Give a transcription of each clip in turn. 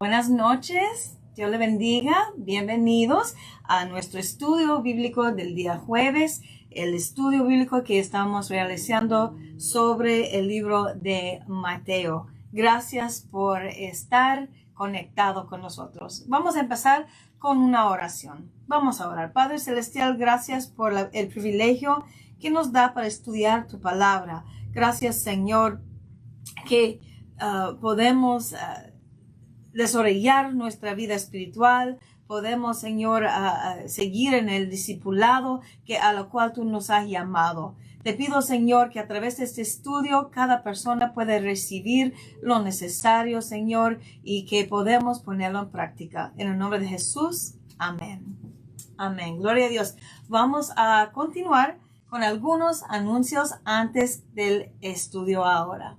Buenas noches, Dios le bendiga, bienvenidos a nuestro estudio bíblico del día jueves, el estudio bíblico que estamos realizando sobre el libro de Mateo. Gracias por estar conectado con nosotros. Vamos a empezar con una oración. Vamos a orar. Padre Celestial, gracias por el privilegio que nos da para estudiar tu palabra. Gracias, Señor, que podemos desorellar nuestra vida espiritual, podemos, Señor, seguir en el discipulado a lo cual tú nos has llamado. Te pido, Señor, que a través de este estudio cada persona pueda recibir lo necesario, Señor, y que podemos ponerlo en práctica. En el nombre de Jesús, amén. Amén. Gloria a Dios. Vamos a continuar con algunos anuncios antes del estudio ahora.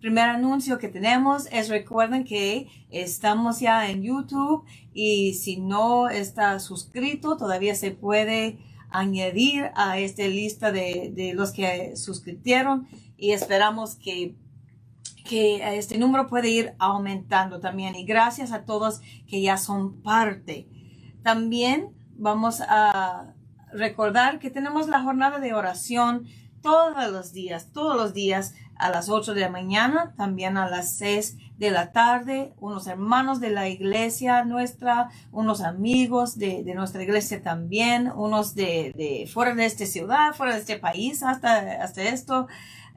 Primer anuncio que tenemos es, recuerden que estamos ya en YouTube y si no está suscrito, todavía se puede añadir a esta lista de los que suscribieron y esperamos que este número puede ir aumentando también. Y gracias a todos que ya son parte. También vamos a recordar que tenemos la jornada de oración todos los días a las 8 de la mañana, también a las 6 de la tarde, unos hermanos de la iglesia nuestra, unos amigos de nuestra iglesia también, unos de fuera de esta ciudad, fuera de este país, hasta esto,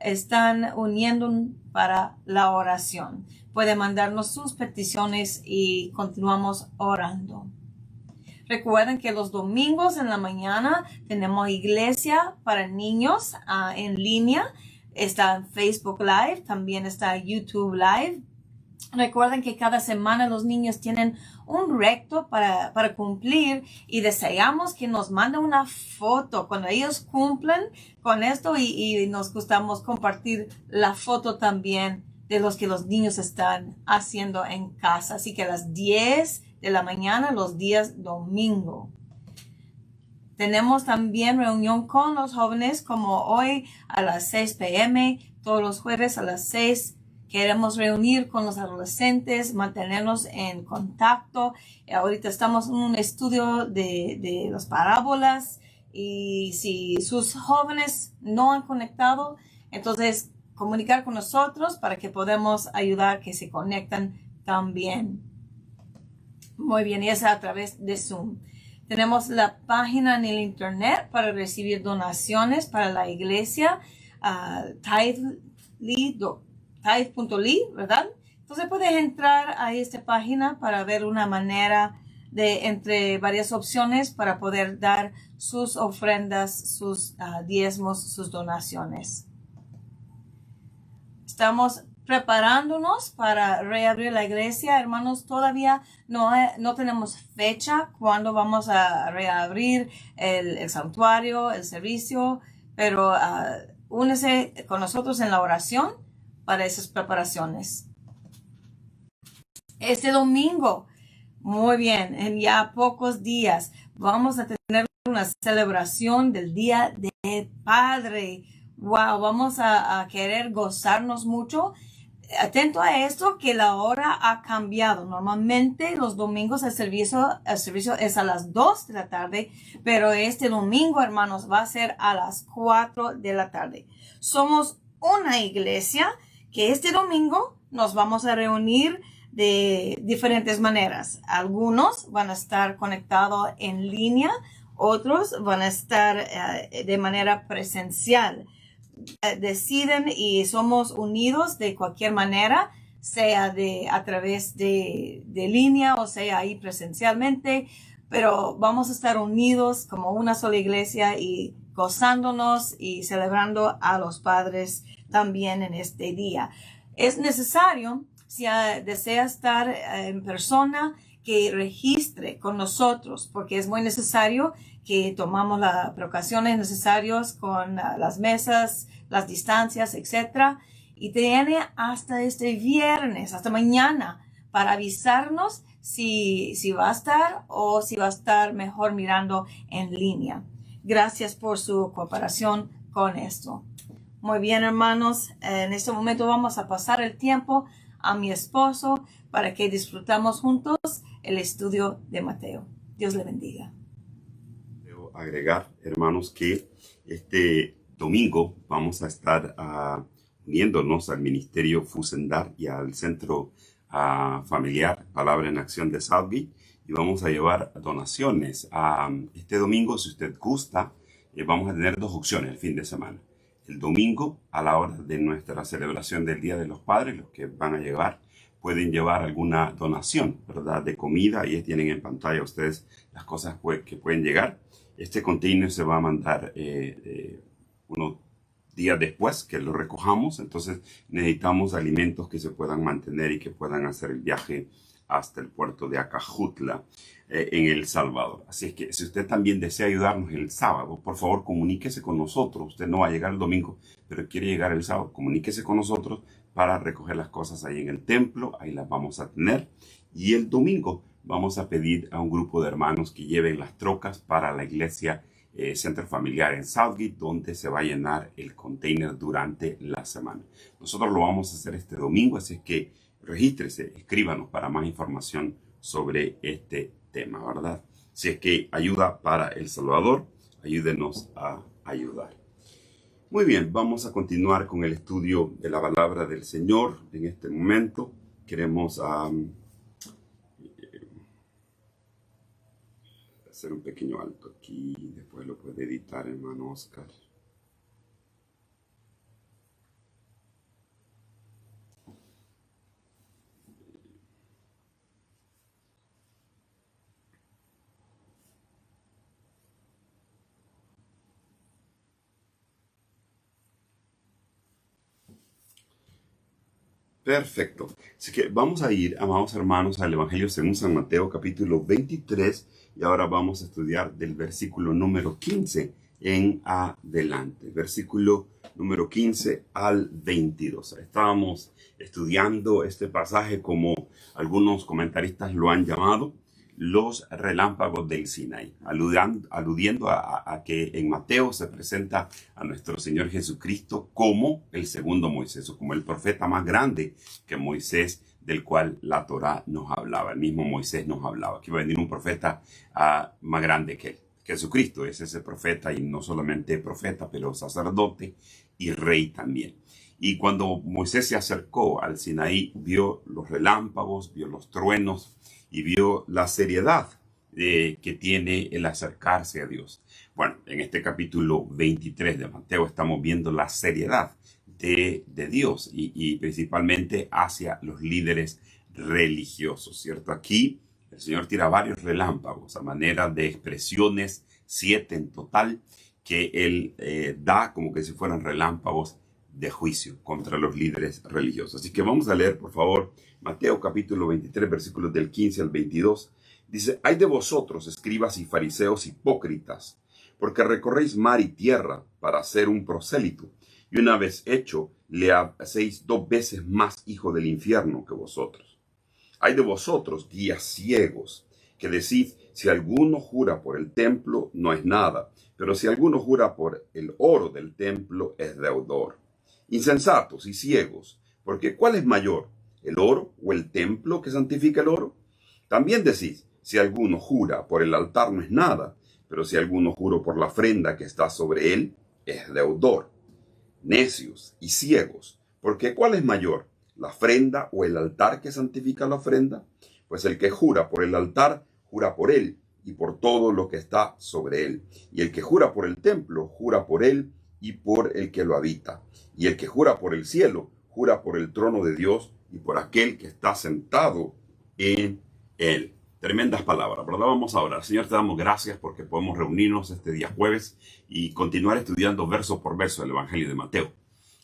están uniendo para la oración. Pueden mandarnos sus peticiones y continuamos orando. Recuerden que los domingos en la mañana tenemos iglesia para niños en línea. Está en Facebook Live, también está YouTube Live. Recuerden que cada semana los niños tienen un reto para cumplir y deseamos que nos manden una foto cuando ellos cumplen con esto y nos gustamos compartir la foto también de los que los niños están haciendo en casa. Así que a las 10 de la mañana los días domingo. Tenemos también reunión con los jóvenes como hoy a las 6 p.m. Todos los jueves a las 6 queremos reunir con los adolescentes, mantenernos en contacto. Ahorita estamos en un estudio de las parábolas y si sus jóvenes no han conectado, entonces comunicar con nosotros para que podamos ayudar que se conecten también. Muy bien, y es a través de Zoom. Tenemos la página en el internet para recibir donaciones para la iglesia, tithe.ly, ¿verdad? Entonces puedes entrar a esta página para ver una manera entre varias opciones para poder dar sus ofrendas, sus diezmos, sus donaciones. Estamos preparándonos para reabrir la iglesia. Hermanos, todavía no tenemos fecha cuando vamos a reabrir el santuario, el servicio, pero únese con nosotros en la oración para esas preparaciones. Este domingo, muy bien, en ya pocos días, vamos a tener una celebración del Día del Padre. Wow, vamos a querer gozarnos mucho. Atento a esto, que la hora ha cambiado. Normalmente los domingos el servicio es a las 2 de la tarde, pero este domingo, hermanos, va a ser a las 4 de la tarde. Somos una iglesia que este domingo nos vamos a reunir de diferentes maneras. Algunos van a estar conectados en línea, otros van a estar de manera presencial. Deciden y somos unidos de cualquier manera, sea a través de línea o sea ahí presencialmente, pero vamos a estar unidos como una sola iglesia y gozándonos y celebrando a los padres también en este día. Es necesario, si desea estar en persona, que registre con nosotros, porque es muy necesario que tomamos las precauciones necesarias con las mesas, las distancias, etc. Y tiene hasta este viernes, hasta mañana, para avisarnos si va a estar o si va a estar mejor mirando en línea. Gracias por su cooperación con esto. Muy bien, hermanos, en este momento vamos a pasar el tiempo a mi esposo para que disfrutamos juntos el estudio de Mateo. Dios le bendiga. Quiero agregar, hermanos, que este domingo vamos a estar uniéndonos al Ministerio Fusendar y al Centro Familiar Palabra en Acción de Southgate, y vamos a llevar donaciones. Este domingo, si usted gusta, vamos a tener dos opciones el fin de semana. El domingo, a la hora de nuestra celebración del Día de los Padres, los que van a llevar pueden llevar alguna donación, ¿verdad?, de comida. Ahí tienen en pantalla ustedes las cosas que pueden llegar. Este container se va a mandar unos días después que lo recojamos, entonces necesitamos alimentos que se puedan mantener y que puedan hacer el viaje hasta el puerto de Acajutla, en El Salvador. Así es que si usted también desea ayudarnos el sábado, por favor comuníquese con nosotros. Usted no va a llegar el domingo, pero quiere llegar el sábado, comuníquese con nosotros para recoger las cosas ahí en el templo. Ahí las vamos a tener. Y el domingo vamos a pedir a un grupo de hermanos que lleven las trocas para la iglesia Centro Familiar en Southgate, donde se va a llenar el container durante la semana. Nosotros lo vamos a hacer este domingo, así es que regístrese, escríbanos para más información sobre este tema, ¿verdad? Si es que ayuda para El Salvador, ayúdenos a ayudar. Muy bien, vamos a continuar con el estudio de la palabra del Señor. En este momento queremos hacer un pequeño alto aquí, después lo puede editar, hermano Oscar. Perfecto. Así que vamos a ir, amados hermanos, al Evangelio según San Mateo, capítulo 23, y ahora vamos a estudiar del versículo número 15 en adelante. Versículo número 15 al 22. Estábamos estudiando este pasaje como algunos comentaristas lo han llamado los relámpagos del Sinaí, aludiendo a que en Mateo se presenta a nuestro Señor Jesucristo como el segundo Moisés, o como el profeta más grande que Moisés, del cual la Torá nos hablaba. El mismo Moisés nos hablaba que iba a venir un profeta más grande que él. Jesucristo es ese profeta, y no solamente profeta, pero sacerdote y rey también. Y cuando Moisés se acercó al Sinaí, vio los relámpagos, vio los truenos y vio la seriedad que tiene el acercarse a Dios. Bueno, en este capítulo 23 de Mateo estamos viendo la seriedad de Dios y principalmente hacia los líderes religiosos, ¿cierto? Aquí el Señor tira varios relámpagos a manera de expresiones, 7 en total, que Él da como que si fueran relámpagos de juicio contra los líderes religiosos. Así que vamos a leer, por favor, Mateo capítulo 23, versículos del 15 al 22. Dice: «Ay de vosotros, escribas y fariseos hipócritas, porque recorréis mar y tierra para hacer un prosélito, y una vez hecho, le hacéis 2 veces más hijo del infierno que vosotros. Ay de vosotros, guías ciegos, que decís: si alguno jura por el templo, no es nada, pero si alguno jura por el oro del templo, es deudor. Insensatos y ciegos, porque ¿cuál es mayor, el oro o el templo que santifica el oro? También decís: si alguno jura por el altar, no es nada, pero si alguno jura por la ofrenda que está sobre él, es deudor. Necios y ciegos, porque ¿cuál es mayor, la ofrenda o el altar que santifica la ofrenda? Pues el que jura por el altar, jura por él y por todo lo que está sobre él. Y el que jura por el templo, jura por él y por el que lo habita. Y el que jura por el cielo, jura por el trono de Dios y por aquel que está sentado en él». Tremendas palabras, ¿verdad? Vamos a orar. Señor, te damos gracias porque podemos reunirnos este día jueves y continuar estudiando verso por verso el Evangelio de Mateo.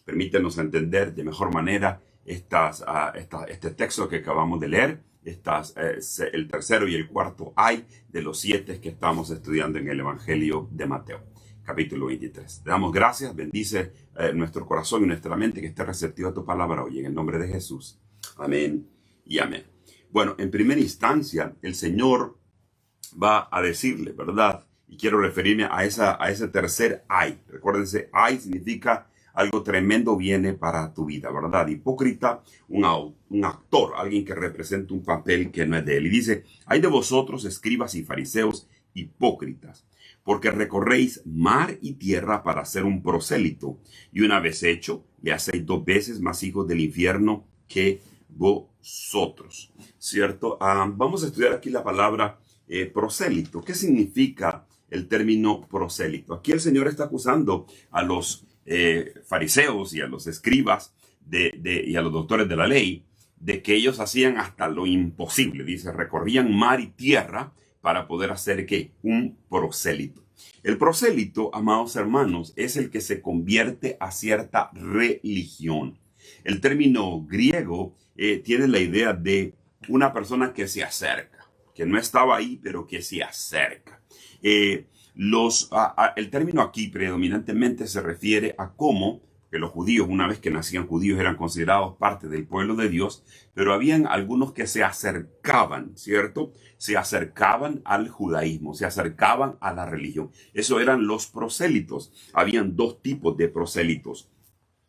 Permítenos entender de mejor manera este texto que acabamos de leer, el tercero y el cuarto ay de los 7 que estamos estudiando en el Evangelio de Mateo, capítulo 23. Te damos gracias, bendice nuestro corazón y nuestra mente, que esté receptivo a tu palabra hoy, en el nombre de Jesús. Amén y amén. Bueno, en primera instancia, el Señor va a decirle, ¿verdad? Y quiero referirme a ese tercer ay. Recuérdense, ay significa algo tremendo viene para tu vida, ¿verdad? Hipócrita, un actor, alguien que representa un papel que no es de él. Y dice, hay de vosotros, escribas y fariseos, hipócritas, porque recorréis mar y tierra para hacer un prosélito, y una vez hecho, le hacéis 2 veces más hijos del infierno que vosotros, ¿cierto? Vamos a estudiar aquí la palabra prosélito. ¿Qué significa el término prosélito? Aquí el Señor está acusando a los fariseos y a los escribas y a los doctores de la ley de que ellos hacían hasta lo imposible. Dice, recorrían mar y tierra para poder hacer ¿qué? Un prosélito. El prosélito, amados hermanos, es el que se convierte a cierta religión. El término griego tiene la idea de una persona que se acerca, que no estaba ahí, pero que se acerca. El término aquí predominantemente se refiere a cómo que los judíos, una vez que nacían judíos, eran considerados parte del pueblo de Dios, pero habían algunos que se acercaban, ¿cierto? Se acercaban al judaísmo, se acercaban a la religión. Eso eran los prosélitos. Habían 2 tipos de prosélitos.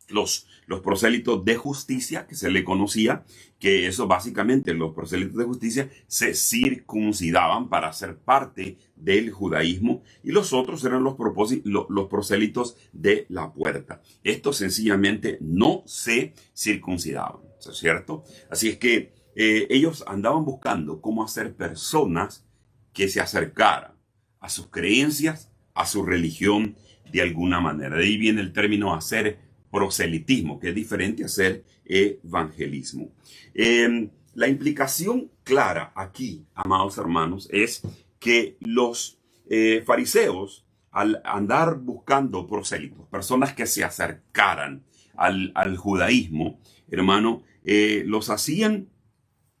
Los prosélitos de justicia, que se le conocía, que eso básicamente, los prosélitos de justicia se circuncidaban para ser parte del judaísmo, y los otros eran los prosélitos de la puerta. Estos sencillamente no se circuncidaban, ¿cierto? Así es que ellos andaban buscando cómo hacer personas que se acercaran a sus creencias, a su religión de alguna manera. De ahí viene el término hacer proselitismo, que es diferente a hacer evangelismo. La implicación clara aquí, amados hermanos, es que los fariseos, al andar buscando prosélitos, personas que se acercaran al judaísmo, hermano, los hacían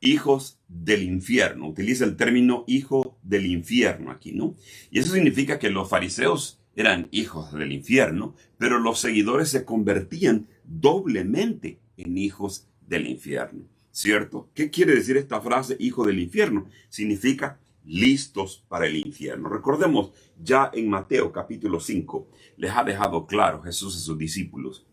hijos del infierno. Utiliza el término hijo del infierno aquí, ¿no? Y eso significa que los fariseos eran hijos del infierno, pero los seguidores se convertían doblemente en hijos del infierno, ¿cierto? ¿Qué quiere decir esta frase, hijo del infierno? Significa listos para el infierno. Recordemos, ya en Mateo capítulo 5, les ha dejado claro Jesús a sus discípulos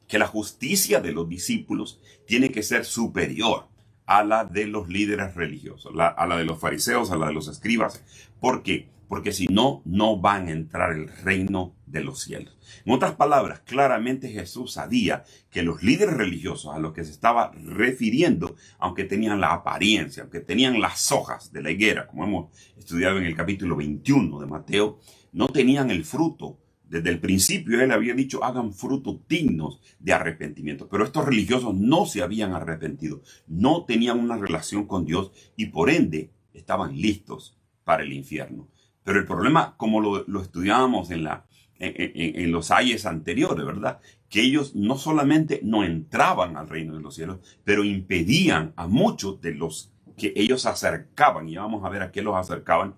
que la justicia de los discípulos tiene que ser superior a la de los líderes religiosos, a la de los fariseos, a la de los escribas. ¿Por qué? Porque si no, no van a entrar al reino de los cielos. En otras palabras, claramente Jesús sabía que los líderes religiosos a los que se estaba refiriendo, aunque tenían la apariencia, aunque tenían las hojas de la higuera, como hemos estudiado en el capítulo 21 de Mateo, no tenían el fruto. Desde el principio él había dicho, hagan frutos dignos de arrepentimiento. Pero estos religiosos no se habían arrepentido, no tenían una relación con Dios y por ende estaban listos para el infierno. Pero el problema, como lo estudiábamos en los ayes anteriores, ¿verdad? Que ellos no solamente no entraban al reino de los cielos, pero impedían a muchos de los que ellos acercaban, y vamos a ver a qué los acercaban,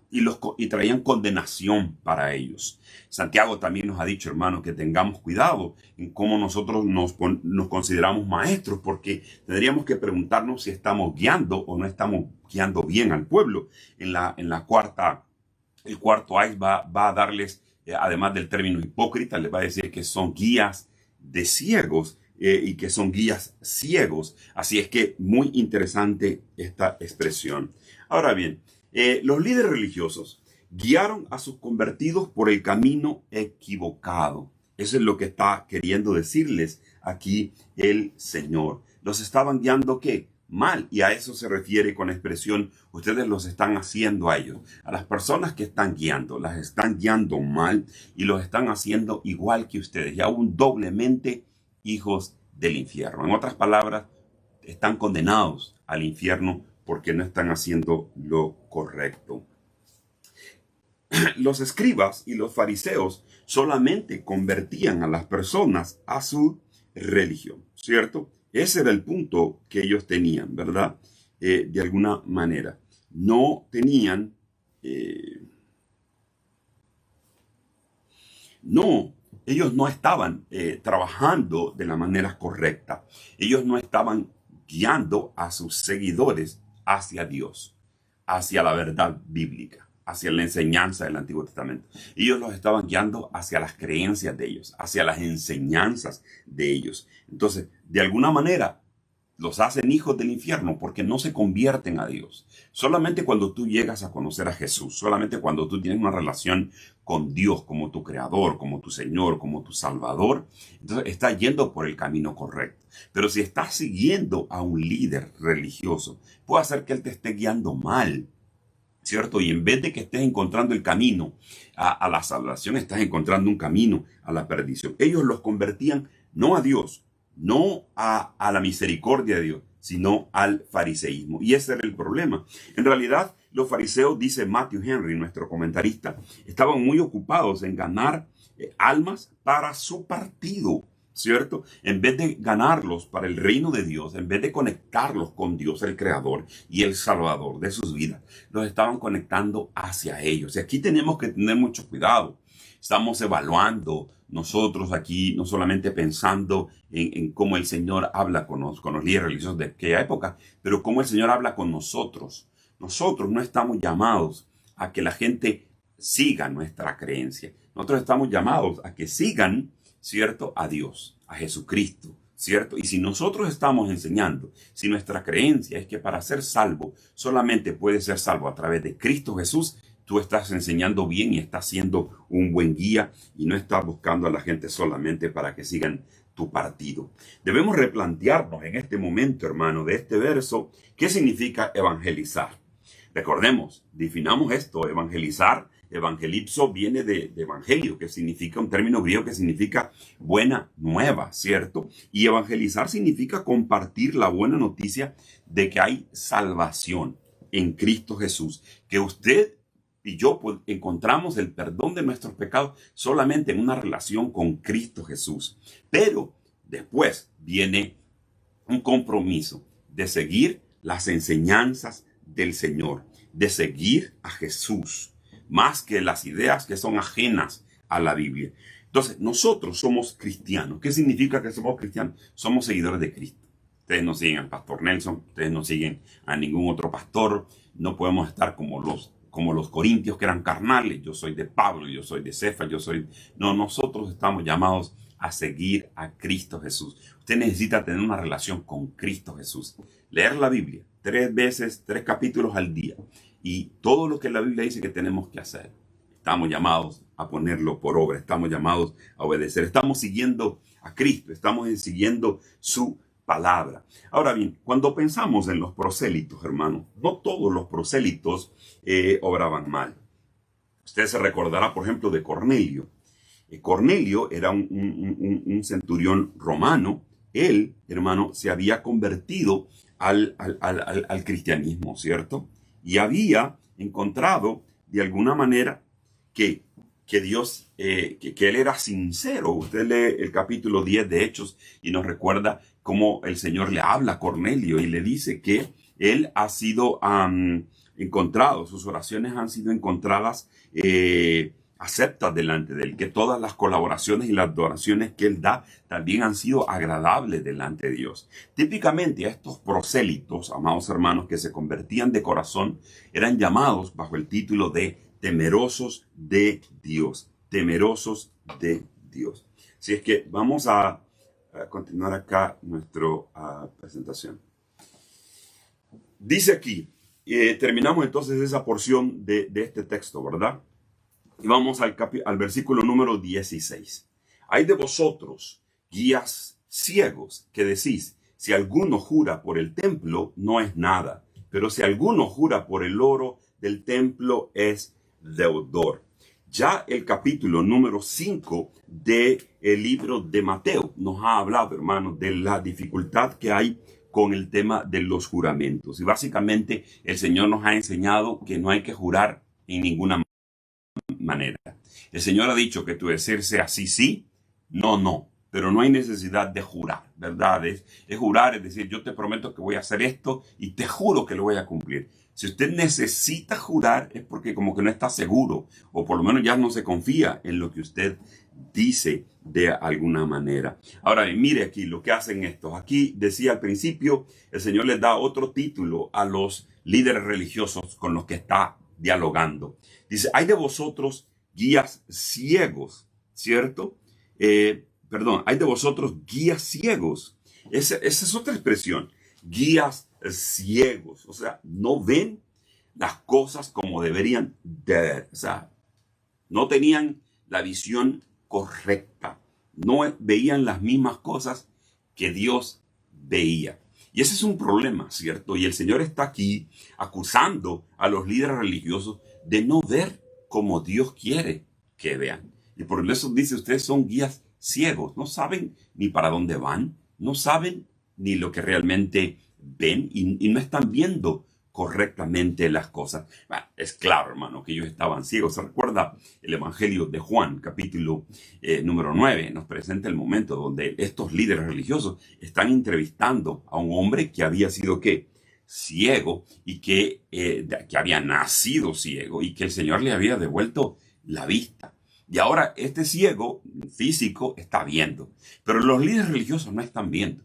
y traían condenación para ellos. Santiago también nos ha dicho, hermano, que tengamos cuidado en cómo nosotros nos consideramos maestros, porque tendríamos que preguntarnos si estamos guiando o no estamos guiando bien al pueblo. El cuarto AIS va a darles, además del término hipócrita, les va a decir que son guías de ciegos y que son guías ciegos. Así es que muy interesante esta expresión. Ahora bien, los líderes religiosos guiaron a sus convertidos por el camino equivocado. Eso es lo que está queriendo decirles aquí el Señor. Los estaban guiando, ¿qué? Mal. Y a eso se refiere con la expresión, ustedes los están haciendo a ellos. A las personas que están guiando, las están guiando mal y los están haciendo igual que ustedes. Y aún doblemente hijos del infierno. En otras palabras, están condenados al infierno porque no están haciendo lo correcto. Los escribas y los fariseos solamente convertían a las personas a su religión, ¿cierto? Ese era el punto que ellos tenían, ¿verdad? De alguna manera. No tenían... ellos no estaban trabajando de la manera correcta. Ellos no estaban guiando a sus seguidores hacia Dios, hacia la verdad bíblica. hacia la enseñanza del Antiguo Testamento. Ellos los estaban guiando hacia las creencias de ellos, hacia las enseñanzas de ellos. Entonces, de alguna manera, los hacen hijos del infierno porque no se convierten a Dios. Solamente cuando tú llegas a conocer a Jesús, solamente cuando tú tienes una relación con Dios como tu creador, como tu Señor, como tu Salvador, entonces estás yendo por el camino correcto. Pero si estás siguiendo a un líder religioso, puede hacer que él te esté guiando mal, ¿cierto? Y en vez de que estés encontrando el camino a la salvación, estás encontrando un camino a la perdición. Ellos los convertían no a Dios, no a la misericordia de Dios, sino al fariseísmo. Y ese era el problema. En realidad, los fariseos, dice Matthew Henry, nuestro comentarista, estaban muy ocupados en ganar almas para su partido, ¿cierto? En vez de ganarlos para el reino de Dios, en vez de conectarlos con Dios, el Creador y el Salvador de sus vidas, los estaban conectando hacia ellos. Y aquí tenemos que tener mucho cuidado. Estamos evaluando nosotros aquí, no solamente pensando en cómo el Señor habla con los líderes religiosos de aquella época, pero cómo el Señor habla con nosotros. Nosotros no estamos llamados a que la gente siga nuestra creencia. Nosotros estamos llamados a que sigan, ¿cierto?, a Dios, a Jesucristo, ¿cierto? Y si nosotros estamos enseñando, si nuestra creencia es que para ser salvo solamente puede ser salvo a través de Cristo Jesús, tú estás enseñando bien y estás siendo un buen guía y no estás buscando a la gente solamente para que sigan tu partido. Debemos replantearnos en este momento, hermano, de este verso, ¿qué significa evangelizar? Recordemos, definamos esto, evangelizar. Evangelipso viene de evangelio, que significa un término griego que significa buena nueva, ¿cierto? Y evangelizar significa compartir la buena noticia de que hay salvación en Cristo Jesús, que usted y yo pues, encontramos el perdón de nuestros pecados solamente en una relación con Cristo Jesús. Pero después viene un compromiso de seguir las enseñanzas del Señor, de seguir a Jesús, más que las ideas que son ajenas a la Biblia. Entonces, nosotros somos cristianos. ¿Qué significa que somos cristianos? Somos seguidores de Cristo. Ustedes no siguen al pastor Nelson, ustedes no siguen a ningún otro pastor. No podemos estar como los corintios que eran carnales. Yo soy de Pablo, yo soy de Cefas, No, nosotros estamos llamados a seguir a Cristo Jesús. Usted necesita tener una relación con Cristo Jesús. Leer la Biblia 3 capítulos al día. Y todo lo que la Biblia dice que tenemos que hacer. Estamos llamados a ponerlo por obra. Estamos llamados a obedecer. Estamos siguiendo a Cristo. Estamos siguiendo su palabra. Ahora bien, cuando pensamos en los prosélitos, hermano, no todos los prosélitos obraban mal. Usted se recordará, por ejemplo, de Cornelio. Cornelio era un centurión romano. Él, hermano, se había convertido al cristianismo, ¿cierto? Y había encontrado de alguna manera que Dios, que él era sincero. Usted lee el capítulo 10 de Hechos y nos recuerda cómo el Señor le habla a Cornelio y le dice que él ha sido encontrado, sus oraciones han sido encontradas aceptas delante de él, que todas las colaboraciones y las donaciones que él da también han sido agradables delante de Dios. Típicamente a estos prosélitos, amados hermanos, que se convertían de corazón, eran llamados bajo el título de temerosos de Dios. Temerosos de Dios. Así es que vamos a continuar acá nuestra presentación. Dice aquí, terminamos entonces esa porción de este texto, ¿verdad? Y vamos al versículo número 16. Hay de vosotros, guías ciegos, que decís, si alguno jura por el templo, no es nada. Pero si alguno jura por el oro del templo, es deudor. Ya el capítulo número 5 del libro de Mateo nos ha hablado, hermanos, de la dificultad que hay con el tema de los juramentos. Y básicamente el Señor nos ha enseñado que no hay que jurar en ninguna manera. El Señor ha dicho que tu decir sea sí, sí, no, no. Pero no hay necesidad de jurar, ¿verdad? Es jurar, es decir, yo te prometo que voy a hacer esto y te juro que lo voy a cumplir. Si usted necesita jurar es porque como que no está seguro o por lo menos ya no se confía en lo que usted dice de alguna manera. Ahora, mire aquí lo que hacen estos. Aquí decía al principio, el Señor les da otro título a los líderes religiosos con los que está dialogando. Dice, hay de vosotros guías ciegos, ¿cierto? Hay de vosotros guías ciegos. Esa es otra expresión, guías ciegos. O sea, no ven las cosas como deberían de ver. O sea, no tenían la visión correcta. No veían las mismas cosas que Dios veía. Y ese es un problema, ¿cierto? Y el Señor está aquí acusando a los líderes religiosos de no ver como Dios quiere que vean. Y por eso dice, ustedes son guías ciegos. No saben ni para dónde van. No saben ni lo que realmente ven y no están viendo correctamente las cosas. Bueno, es claro, hermano, que ellos estaban ciegos. Se recuerda el Evangelio de Juan, capítulo número 9, nos presenta el momento donde estos líderes religiosos están entrevistando a un hombre que había sido, ¿qué? Ciego y que había nacido ciego y que el Señor le había devuelto la vista. Y ahora este ciego físico está viendo, pero los líderes religiosos no están viendo.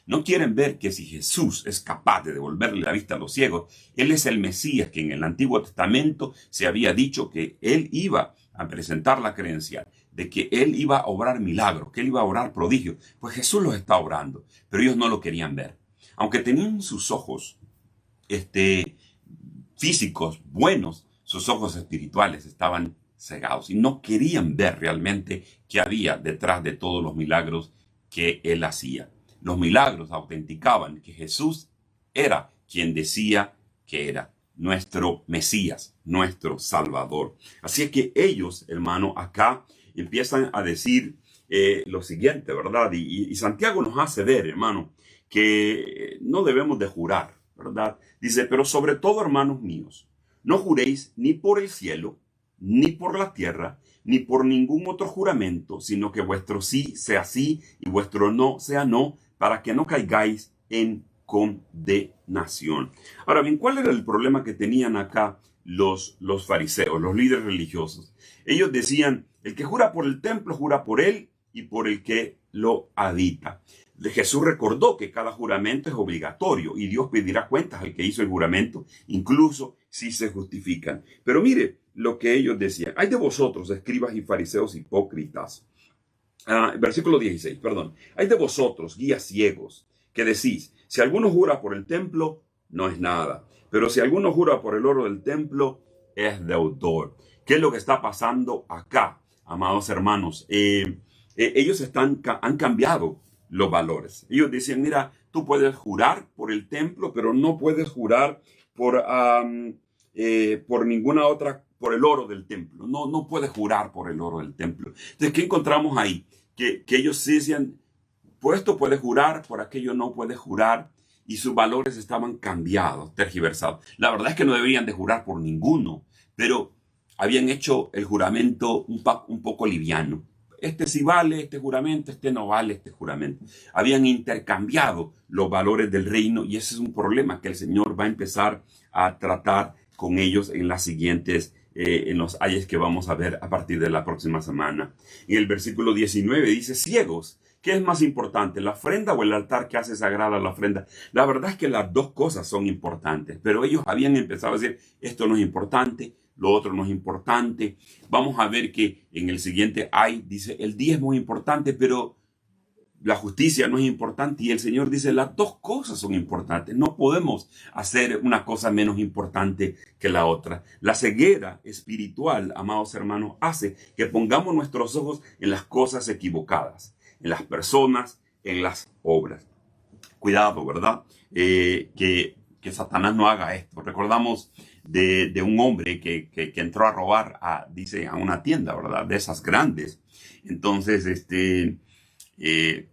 No quieren ver que si Jesús es capaz de devolverle la vista a los ciegos, Él es el Mesías que en el Antiguo Testamento se había dicho que Él iba a presentar la credencial, de que Él iba a obrar milagros, que Él iba a obrar prodigios. Pues Jesús los está obrando, pero ellos no lo querían ver. Aunque tenían sus ojos físicos buenos, sus ojos espirituales estaban cegados y no querían ver realmente qué había detrás de todos los milagros que Él hacía. Los milagros autenticaban que Jesús era quien decía que era, nuestro Mesías, nuestro Salvador. Así es que ellos, hermano, acá empiezan a decir lo siguiente, ¿verdad? Y Santiago nos hace ver, hermano, que no debemos de jurar, ¿verdad? Dice, pero sobre todo, hermanos míos, no juréis ni por el cielo, ni por la tierra, ni por ningún otro juramento, sino que vuestro sí sea sí y vuestro no sea no, para que no caigáis en condenación. Ahora bien, ¿cuál era el problema que tenían acá los fariseos, los líderes religiosos? Ellos decían, el que jura por el templo, jura por él y por el que lo habita. Jesús recordó que cada juramento es obligatorio y Dios pedirá cuentas al que hizo el juramento, incluso si se justifican. Pero mire lo que ellos decían. Hay de vosotros, escribas y fariseos hipócritas. Versículo 16, perdón. Hay de vosotros, guías ciegos, que decís, si alguno jura por el templo, no es nada. Pero si alguno jura por el oro del templo, es deudor. ¿Qué es lo que está pasando acá, amados hermanos? Ellos han cambiado los valores. Ellos dicen, mira, tú puedes jurar por el templo, pero no puedes jurar por ninguna otra, por el oro del templo. No puedes jurar por el oro del templo. Entonces, ¿qué encontramos ahí? Que ellos decían, pues esto puede jurar, por aquello no puede jurar, y sus valores estaban cambiados, tergiversados. La verdad es que no deberían de jurar por ninguno, pero habían hecho el juramento un poco liviano. Este sí vale este juramento, este no vale este juramento. Habían intercambiado los valores del reino y ese es un problema que el Señor va a empezar a tratar con ellos en las siguientes en los ayes que vamos a ver a partir de la próxima semana. En el versículo 19 dice, ciegos, ¿qué es más importante, la ofrenda o el altar que hace sagrada la ofrenda? La verdad es que las dos cosas son importantes, pero ellos habían empezado a decir, esto no es importante, lo otro no es importante. Vamos a ver que en el siguiente ay dice, el diezmo es muy importante, pero la justicia no es importante. Y el Señor dice, las dos cosas son importantes. No podemos hacer una cosa menos importante que la otra. La ceguera espiritual, amados hermanos, hace que pongamos nuestros ojos en las cosas equivocadas, en las personas, en las obras. Cuidado, ¿verdad? Que Satanás no haga esto. Recordamos de un hombre que entró a robar dice, a una tienda, ¿verdad? De esas grandes. Entonces,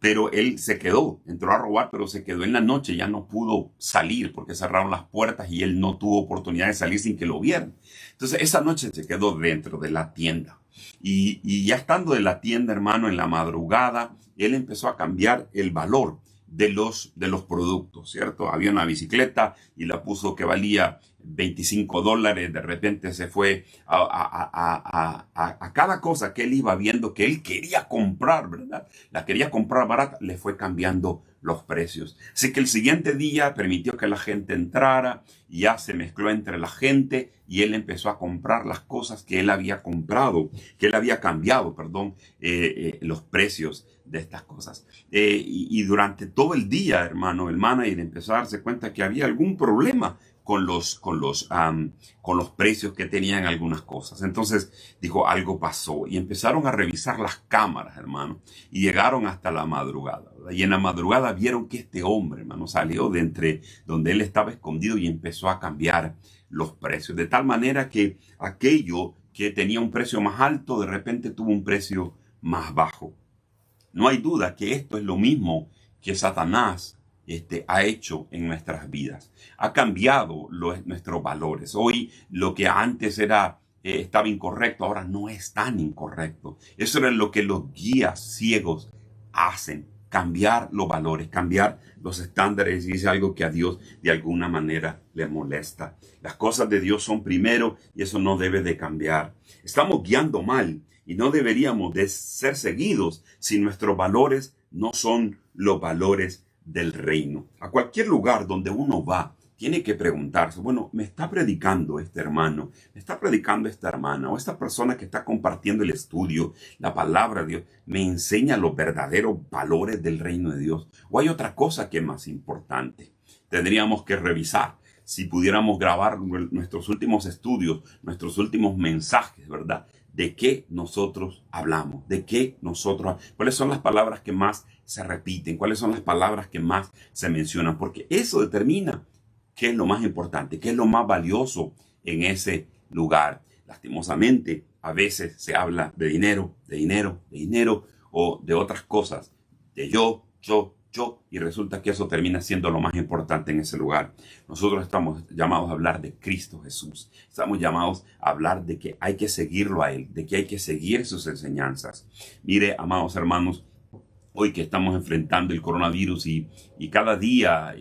pero él se quedó, entró a robar, pero se quedó en la noche, ya no pudo salir porque cerraron las puertas y él no tuvo oportunidad de salir sin que lo vieran. Entonces, esa noche se quedó dentro de la tienda. Y ya estando en la tienda, hermano, en la madrugada, él empezó a cambiar el valor de los productos, ¿cierto? Había una bicicleta y la puso que valía $25, de repente se fue a cada cosa que él iba viendo que él quería comprar, ¿verdad? La quería comprar barata, le fue cambiando los precios. Así que el siguiente día permitió que la gente entrara y ya se mezcló entre la gente y él empezó a comprar las cosas que él había comprado, que él había cambiado, perdón, los precios de estas cosas. Y durante todo el día, hermano, el manager empezó a darse cuenta que había algún problema con los precios que tenían algunas cosas. Entonces dijo, algo pasó. Y empezaron a revisar las cámaras, hermano. Y llegaron hasta la madrugada, ¿verdad? Y en la madrugada vieron que este hombre, hermano, salió de entre donde él estaba escondido y empezó a cambiar los precios. De tal manera que aquello que tenía un precio más alto, de repente tuvo un precio más bajo. No hay duda que esto es lo mismo que Satanás ha hecho en nuestras vidas. Ha cambiado nuestros valores. Hoy lo que antes estaba incorrecto, ahora no es tan incorrecto. Eso era lo que los guías ciegos hacen. Cambiar los valores, cambiar los estándares, y es algo que a Dios de alguna manera le molesta. Las cosas de Dios son primero y eso no debe de cambiar. Estamos guiando mal y no deberíamos de ser seguidos si nuestros valores no son los valores del reino. A cualquier lugar donde uno va, tiene que preguntarse, bueno, ¿me está predicando este hermano? ¿Me está predicando esta hermana? ¿O esta persona que está compartiendo el estudio, la palabra de Dios, me enseña los verdaderos valores del reino de Dios? ¿O hay otra cosa que es más importante? Tendríamos que revisar. Si pudiéramos grabar nuestros últimos estudios, nuestros últimos mensajes, ¿verdad? ¿De qué nosotros hablamos? ¿Cuáles son las palabras que más se repiten? ¿Cuáles son las palabras que más se mencionan? Porque eso determina qué es lo más importante, qué es lo más valioso en ese lugar. Lastimosamente, a veces se habla de dinero, o de otras cosas, de yo, y resulta que eso termina siendo lo más importante en ese lugar. Nosotros estamos llamados a hablar de Cristo Jesús. Estamos llamados a hablar de que hay que seguirlo a Él, de que hay que seguir sus enseñanzas. Mire, amados hermanos, hoy que estamos enfrentando el coronavirus y cada día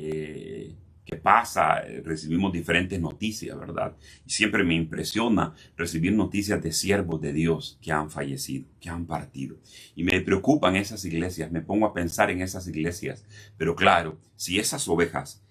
que pasa, recibimos diferentes noticias, ¿verdad? Y siempre me impresiona recibir noticias de siervos de Dios que han fallecido, que han partido. Y me preocupan esas iglesias, me pongo a pensar en esas iglesias. Pero claro, si esas ovejas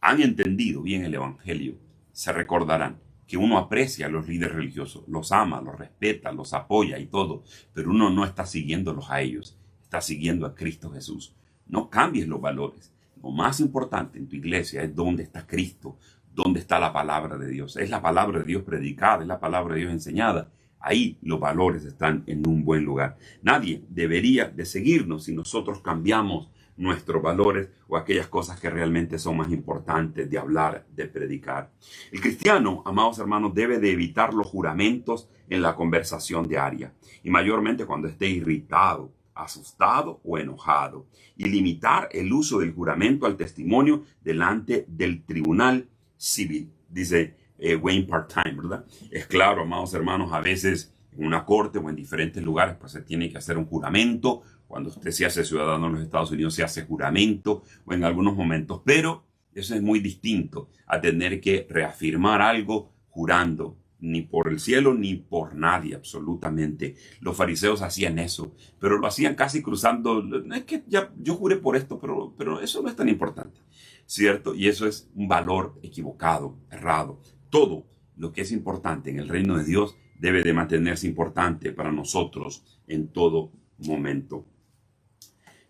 han entendido bien el evangelio, se recordarán que uno aprecia a los líderes religiosos, los ama, los respeta, los apoya y todo, pero uno no está siguiéndolos a ellos, está siguiendo a Cristo Jesús. No cambies los valores. Lo más importante en tu iglesia es dónde está Cristo, dónde está la palabra de Dios. Es la palabra de Dios predicada, es la palabra de Dios enseñada. Ahí los valores están en un buen lugar. Nadie debería de seguirnos si nosotros cambiamos nuestros valores o aquellas cosas que realmente son más importantes de hablar, de predicar. El cristiano, amados hermanos, debe de evitar los juramentos en la conversación diaria y mayormente cuando esté irritado, asustado o enojado, y limitar el uso del juramento al testimonio delante del tribunal civil, dice Wayne Part-Time, ¿verdad? Es claro, amados hermanos, a veces en una corte o en diferentes lugares pues se tiene que hacer un juramento. Cuando usted se hace ciudadano de los Estados Unidos se hace juramento o en algunos momentos, pero eso es muy distinto a tener que reafirmar algo jurando. Ni por el cielo ni por nadie, absolutamente. Los fariseos hacían eso, pero lo hacían casi cruzando. Es que ya yo juré por esto, pero eso no es tan importante, ¿cierto? Y eso es un valor equivocado, errado. Todo lo que es importante en el reino de Dios debe de mantenerse importante para nosotros en todo momento.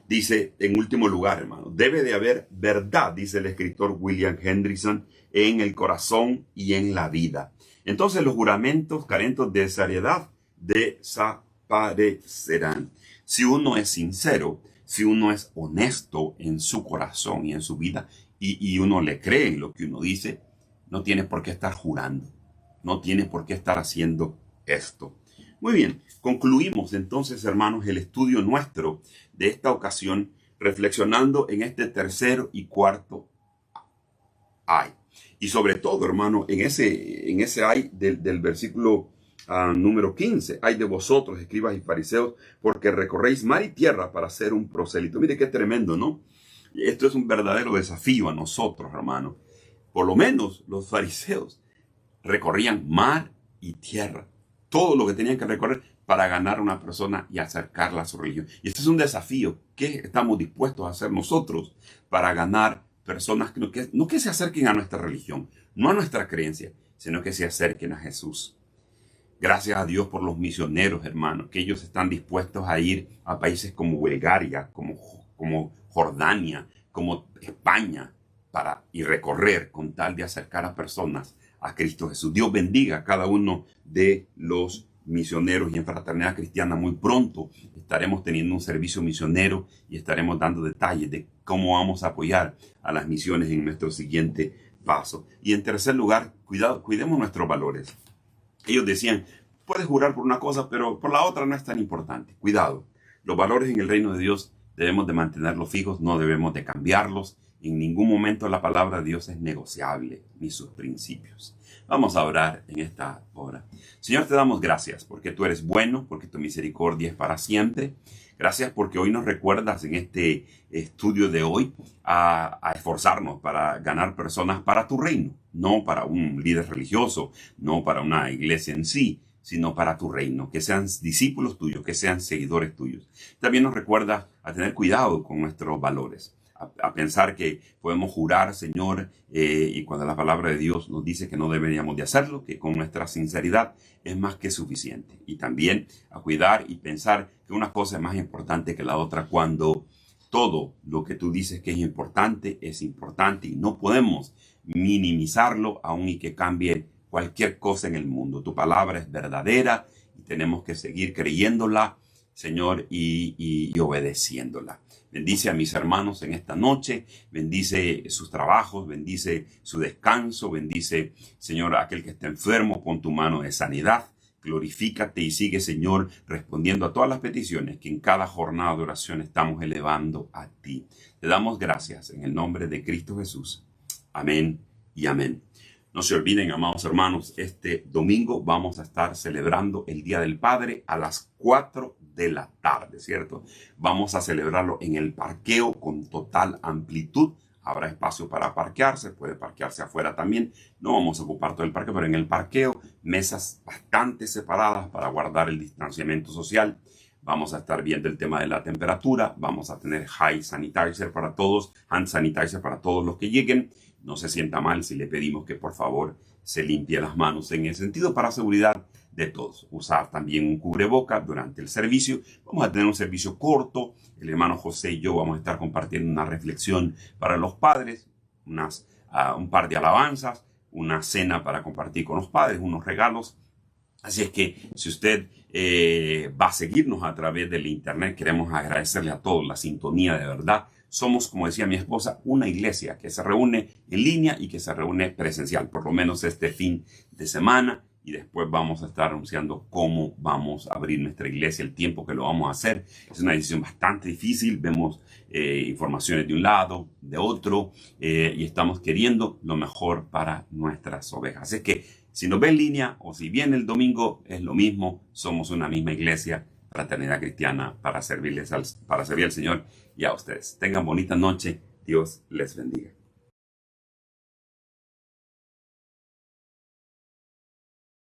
Dice, en último lugar, hermano, debe de haber verdad, dice el escritor William Hendrickson, en el corazón y en la vida. Entonces los juramentos carentes de seriedad desaparecerán. Si uno es sincero, si uno es honesto en su corazón y en su vida, y uno le cree en lo que uno dice, no tiene por qué estar jurando, no tiene por qué estar haciendo esto. Muy bien, concluimos entonces, hermanos, el estudio nuestro de esta ocasión, reflexionando en este tercero y cuarto ay. Y sobre todo, hermano, en ese ay del versículo número 15. Ay de vosotros, escribas y fariseos, porque recorréis mar y tierra para ser un prosélito. Mire qué tremendo, ¿no? Esto es un verdadero desafío a nosotros, hermanos. Por lo menos los fariseos recorrían mar y tierra. Todo lo que tenían que recorrer para ganar a una persona y acercarla a su religión. Y este es un desafío que estamos dispuestos a hacer nosotros para ganar personas que no se acerquen a nuestra religión, no a nuestra creencia, sino que se acerquen a Jesús. Gracias a Dios por los misioneros, hermanos, que ellos están dispuestos a ir a países como Bulgaria, como Jordania, como España, y recorrer con tal de acercar a personas a Cristo Jesús. Dios bendiga a cada uno de los misioneros, y en Fraternidad Cristiana muy pronto estaremos teniendo un servicio misionero y estaremos dando detalles de cómo vamos a apoyar a las misiones en nuestro siguiente paso. Y en tercer lugar, cuidemos nuestros valores. Ellos decían, puedes jurar por una cosa, pero por la otra no es tan importante. Cuidado, los valores en el reino de Dios debemos de mantenerlos fijos, no debemos de cambiarlos. En ningún momento la palabra de Dios es negociable, ni sus principios. Vamos a orar en esta hora. Señor, te damos gracias porque tú eres bueno, porque tu misericordia es para siempre. Gracias porque hoy nos recuerdas en este estudio de hoy a esforzarnos para ganar personas para tu reino. No para un líder religioso, no para una iglesia en sí, sino para tu reino. Que sean discípulos tuyos, que sean seguidores tuyos. También nos recuerdas a tener cuidado con nuestros valores. A pensar que podemos jurar, Señor, y cuando la palabra de Dios nos dice que no deberíamos de hacerlo, que con nuestra sinceridad es más que suficiente. Y también a cuidar y pensar que una cosa es más importante que la otra cuando todo lo que tú dices que es importante y no podemos minimizarlo aun y que cambie cualquier cosa en el mundo. Tu palabra es verdadera y tenemos que seguir creyéndola, Señor, y obedeciéndola. Bendice a mis hermanos en esta noche, bendice sus trabajos, bendice su descanso, bendice, Señor, a aquel que está enfermo, pon tu mano de sanidad, glorifícate y sigue, Señor, respondiendo a todas las peticiones que en cada jornada de oración estamos elevando a ti. Te damos gracias en el nombre de Cristo Jesús. Amén y amén. No se olviden, amados hermanos, este domingo vamos a estar celebrando el Día del Padre a las 4 de la tarde, ¿cierto? Vamos a celebrarlo en el parqueo con total amplitud. Habrá espacio para parquearse, puede parquearse afuera también. No vamos a ocupar todo el parque, pero en el parqueo, mesas bastante separadas para guardar el distanciamiento social. Vamos a estar viendo el tema de la temperatura. Vamos a tener hand sanitizer para todos los que lleguen. No se sienta mal si le pedimos que por favor se limpie las manos en el sentido para seguridad de todos. Usar también un cubreboca durante el servicio. Vamos a tener un servicio corto. El hermano José y yo vamos a estar compartiendo una reflexión para los padres, un par de alabanzas, una cena para compartir con los padres, unos regalos. Así es que si usted va a seguirnos a través del internet, queremos agradecerle a todos la sintonía de verdad. Somos, como decía mi esposa, una iglesia que se reúne en línea y que se reúne presencial, por lo menos este fin de semana. Y después vamos a estar anunciando cómo vamos a abrir nuestra iglesia, el tiempo que lo vamos a hacer. Es una decisión bastante difícil. Vemos informaciones de un lado, de otro, y estamos queriendo lo mejor para nuestras ovejas. Así que si nos ve en línea o si viene el domingo, es lo mismo. Somos una misma iglesia, Fraternidad Cristiana, para servir al Señor y a ustedes. Tengan bonita noche. Dios les bendiga.